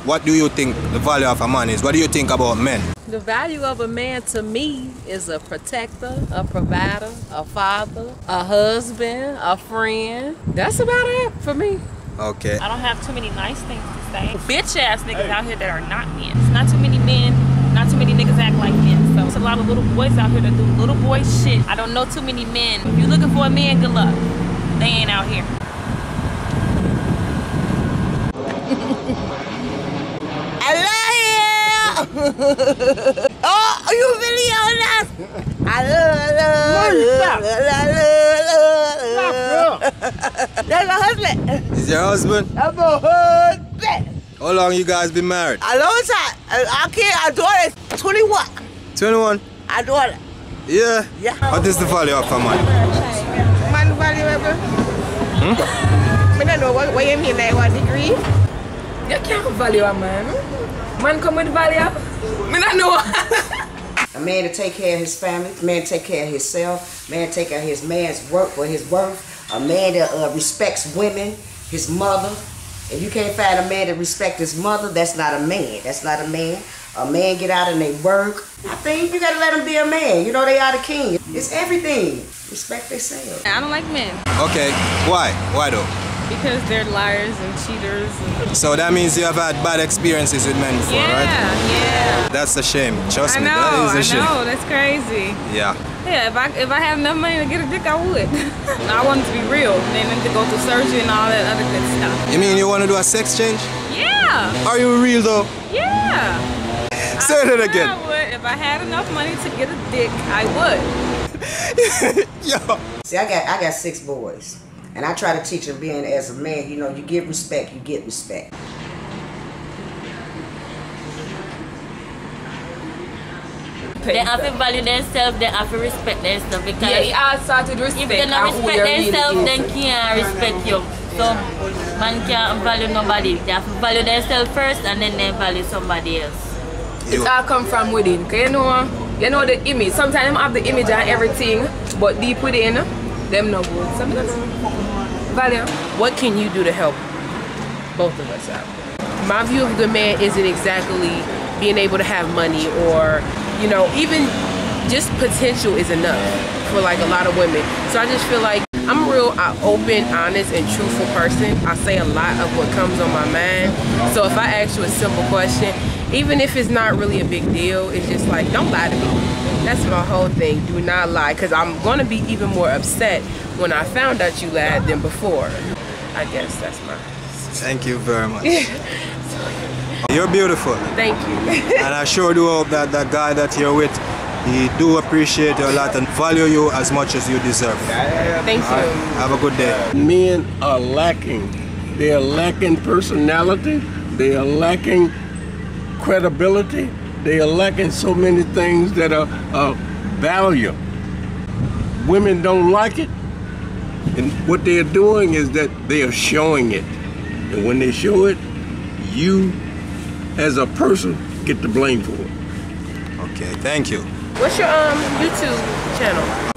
what do you think the value of a man is? What do you think about men? The value of a man to me is a protector, a provider, a father, a husband, a friend. That's about it for me. Okay. I don't have too many nice things to say. Bitch ass niggas out here that are not men. It's not too many men, not too many niggas act like men. So there's a lot of little boys out here that do little boy shit. I don't know too many men. If you're looking for a man, good luck. They ain't out here. I love you! Oh, you really on that? I love. That's my husband. Is your husband? That's my husband. How long you guys been married? A long time. Our daughter is 21. 21? Our daughter. Yeah? Yeah. What is the value of a man? Man valuable. I don't know what you mean, like what degree? You can't value a man. Man come with value. I don't know. A man to take care of his family, a man to take care of himself, a man to take care of his man's work for his worth, a man that respects women, his mother. If you can't find a man that respects his mother, that's not a man. That's not a man. A man get out and they work. I think you gotta let him be a man. You know they are the king. It's everything. Respect themselves. I don't like men. Okay. Why? Why though? Because they're liars and cheaters. So that means you have had bad experiences with men before, right? Yeah. That's a shame. Trust me, that I is a shame. know, that's crazy. Yeah. Yeah, if I had enough money to get a dick, I would. I want it to be real, and then to go through surgery and all that other good stuff. You mean you want to do a sex change? Yeah. Are you real though? Yeah. Say that again. I would. If I had enough money to get a dick, I would. Yo. See, I got 6 boys. And I try to teach them being as a man, you know, you give respect, you get respect. They have to value themselves, they have to respect themselves because Yeah, it all started with if respect. they don't respect themselves, then can't respect you. So man can't value nobody. They have to value themselves first and then they value somebody else. It all come from within. Cause you know the image. Sometimes them have the image and everything, but deep within, them no good. Sometimes value. What can you do to help both of us out? My view of a good man isn't exactly being able to have money or, you know, even just potential is enough for like a lot of women. So I just feel like I'm a real open, honest, and truthful person. I say a lot of what comes on my mind. So if I ask you a simple question, even if it's not really a big deal, it's just like, don't lie to me. That's my whole thing. Do not lie, because I'm going to be even more upset when I found out you lied than before. I guess that's my... Thank you very much. You're beautiful. Thank you. And I sure do hope that the guy that you're with, he do appreciate you a lot and value you as much as you deserve. Thank you. Right, have a good day. Men are lacking. They are lacking personality. They are lacking credibility. They are lacking so many things that are value. Women don't like it. And what they are doing is that they are showing it. And when they show it, you as a person get the blame for it. Okay, thank you. What's your YouTube channel?